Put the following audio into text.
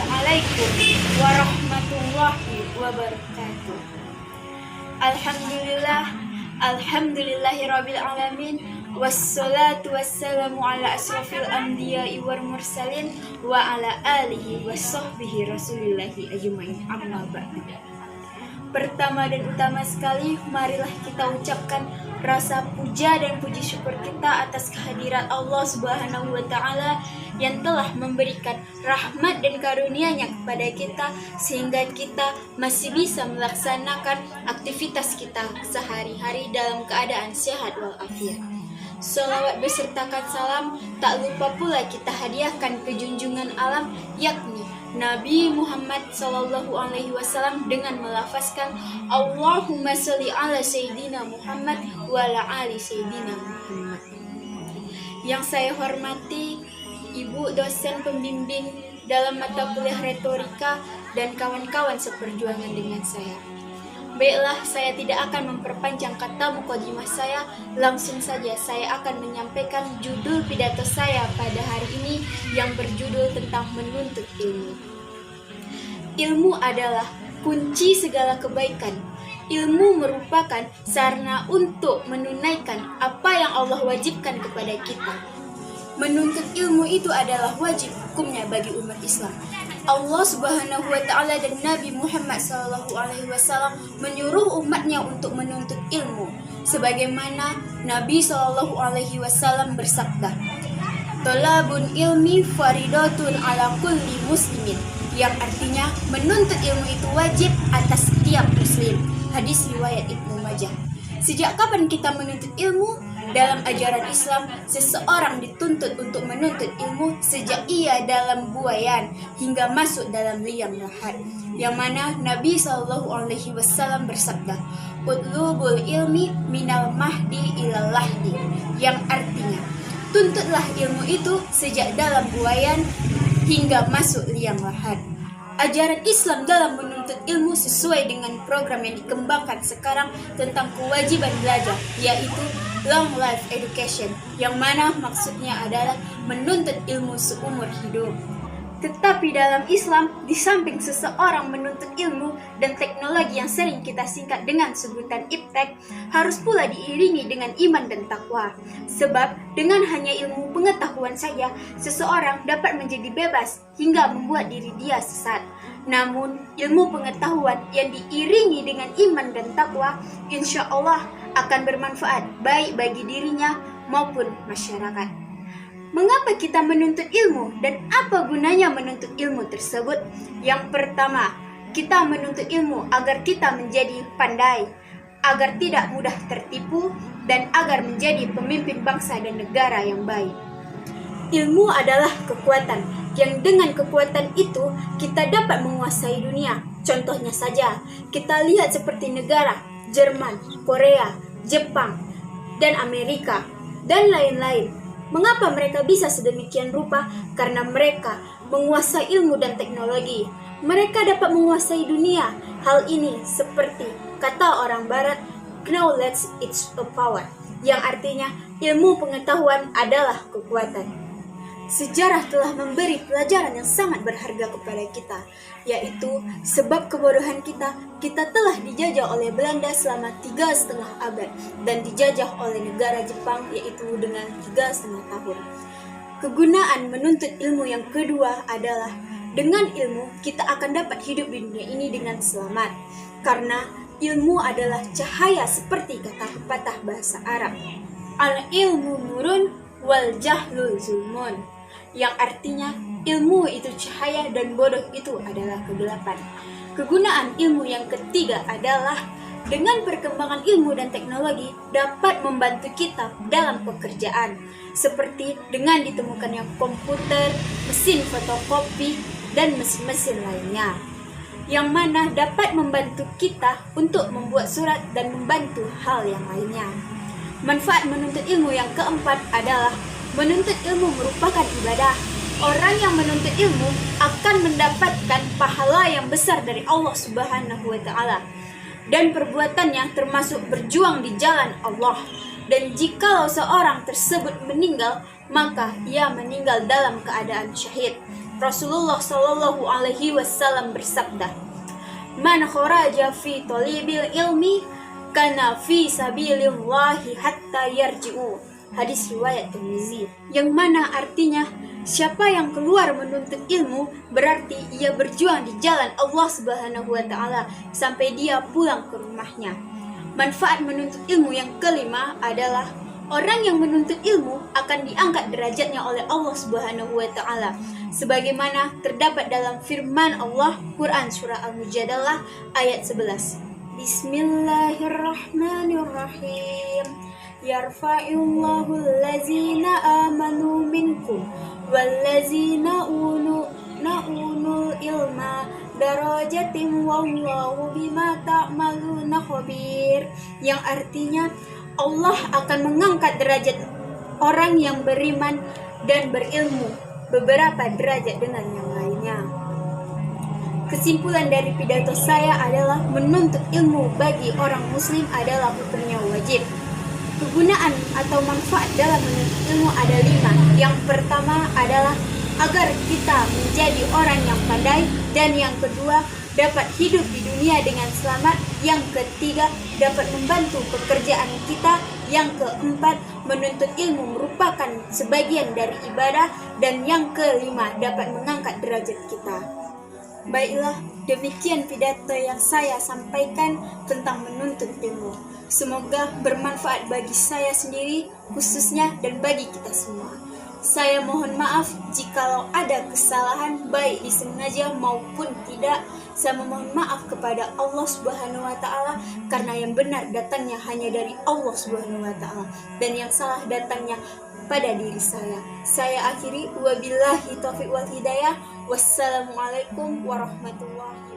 Assalamualaikum warahmatullahi wabarakatuh. Alhamdulillahirabbil alamin. Wassalatu wassalamu ala asrofil anbiya'i wal mursalin wa ala alihi wassohbihi rasulillahi ajmain, amma ba'du. Pertama dan utama sekali, marilah kita ucapkan rasa puja dan puji syukur kita atas kehadirat Allah Subhanahu wa Ta'ala yang telah memberikan rahmat dan karunia-Nya kepada kita sehingga kita masih bisa melaksanakan aktivitas kita sehari-hari dalam keadaan sehat walafiat. Sholawat besertakan salam tak lupa pula kita hadiahkan ke junjungan alam, yakni Nabi Muhammad SAW dengan melafazkan Allahumma sholli ala Sayyidina Muhammad wa ala ali Sayyidina Muhammad. Yang saya hormati Ibu dosen pembimbing dalam mata kuliah retorika dan kawan-kawan seperjuangan dengan saya. Baiklah, saya tidak akan memperpanjang kata mukadimah saya. Langsung saja saya akan menyampaikan judul pidato saya pada hari ini yang berjudul tentang menuntut ilmu. Ilmu adalah kunci segala kebaikan. Ilmu merupakan sarana untuk menunaikan apa yang Allah wajibkan kepada kita. Menuntut ilmu itu adalah wajib hukumnya bagi umat Islam. Allah Subhanahu wa Ta'ala dan Nabi Muhammad SAW menyuruh umatnya untuk menuntut ilmu, sebagaimana Nabi SAW bersabda, "Thalabul ilmi faridatun ala kulli muslimin," yang artinya menuntut ilmu itu wajib atas setiap muslim. Hadis riwayat Ibnu Majah. Sejak kapan kita menuntut ilmu? Dalam ajaran Islam, seseorang dituntut untuk menuntut ilmu sejak ia dalam buayan hingga masuk dalam liang lahat. Yang mana Nabi SAW bersabda, "Utlubul ilmi minal mahdi ilal lahdi," yang artinya, tuntutlah ilmu itu sejak dalam buayan hingga masuk liang lahat. Ajaran Islam dalam menuntut ilmu sesuai dengan program yang dikembangkan sekarang tentang kewajiban belajar, yaitu long life education, yang mana maksudnya adalah menuntut ilmu seumur hidup. Tetapi dalam Islam, di samping seseorang menuntut ilmu dan teknologi yang sering kita singkat dengan sebutan iptek, harus pula diiringi dengan iman dan takwa. Sebab dengan hanya ilmu pengetahuan saja, seseorang dapat menjadi bebas hingga membuat diri dia sesat. Namun, ilmu pengetahuan yang diiringi dengan iman dan takwa, insya Allah akan bermanfaat baik bagi dirinya maupun masyarakat. Mengapa kita menuntut ilmu dan apa gunanya menuntut ilmu tersebut? Yang pertama, kita menuntut ilmu agar kita menjadi pandai, agar tidak mudah tertipu, dan agar menjadi pemimpin bangsa dan negara yang baik. Ilmu adalah kekuatan, yang dengan kekuatan itu kita dapat menguasai dunia. Contohnya saja, kita lihat seperti negara Jerman, Korea, Jepang, dan Amerika, dan lain-lain. Mengapa mereka bisa sedemikian rupa? Karena mereka menguasai ilmu dan teknologi. Mereka dapat menguasai dunia. Hal ini seperti kata orang barat, knowledge is a power, yang artinya ilmu pengetahuan adalah kekuatan. Sejarah telah memberi pelajaran yang sangat berharga kepada kita, yaitu sebab kebodohan kita telah dijajah oleh Belanda selama 3,5 abad dan dijajah oleh negara Jepang yaitu dengan 3,5 tahun. Kegunaan menuntut ilmu yang kedua adalah dengan ilmu kita akan dapat hidup di dunia ini dengan selamat, karena ilmu adalah cahaya seperti kata pepatah bahasa Arab, "Al-ilmu nurun wal jahlul zulmun," yang artinya ilmu itu cahaya dan bodoh itu adalah kegelapan. Kegunaan ilmu yang ketiga adalah dengan perkembangan ilmu dan teknologi dapat membantu kita dalam pekerjaan, seperti dengan ditemukannya komputer, mesin fotokopi, dan mesin-mesin lainnya, yang mana dapat membantu kita untuk membuat surat dan membantu hal yang lainnya. Manfaat menuntut ilmu yang keempat adalah menuntut ilmu merupakan ibadah. Orang yang menuntut ilmu akan mendapatkan pahala yang besar dari Allah Subhanahu wa Ta'ala. Dan perbuatannya termasuk berjuang di jalan Allah. Dan jikalau seorang tersebut meninggal, maka ia meninggal dalam keadaan syahid. Rasulullah Shallallahu Alaihi Wasallam bersabda, "Man kharaja fi talibil ilmi kana fi sabilillahi hatta yarji'u." Hadis riwayat Tirmizi. Yang mana artinya, siapa yang keluar menuntut ilmu berarti ia berjuang di jalan Allah Subhanahu wa taala sampai dia pulang ke rumahnya. Manfaat menuntut ilmu yang kelima adalah orang yang menuntut ilmu akan diangkat derajatnya oleh Allah Subhanahu wa taala sebagaimana terdapat dalam firman Allah Quran surah Al-Mujadalah ayat 11. Bismillahirrahmanirrahim. Yarfa'illahu allazina amanu minkum wallazina ulul ilma darajatim wallahu bima ta'maluna khabir. Yang artinya Allah akan mengangkat derajat orang yang beriman dan berilmu beberapa derajat dengan yang lainnya. Kesimpulan dari pidato saya adalah menuntut ilmu bagi orang muslim adalah hukumnya wajib. Kegunaan atau manfaat dalam menuntut ilmu ada 5. Yang pertama adalah agar kita menjadi orang yang pandai, dan yang kedua dapat hidup di dunia dengan selamat, yang ketiga dapat membantu pekerjaan kita, yang keempat menuntut ilmu merupakan sebagian dari ibadah, dan yang kelima dapat mengangkat derajat kita. Baiklah, demikian pidato yang saya sampaikan tentang menuntut ilmu. Semoga bermanfaat bagi saya sendiri khususnya dan bagi kita semua. Saya mohon maaf jikalau ada kesalahan baik disengaja maupun tidak. Saya memohon maaf kepada Allah Subhanahu wa taala karena yang benar datangnya hanya dari Allah Subhanahu wa taala dan yang salah datangnya pada diri saya. Saya akhiri, wabillahi taufiq wal hidayah. Wassalamualaikum warahmatullahi wabarakatuh.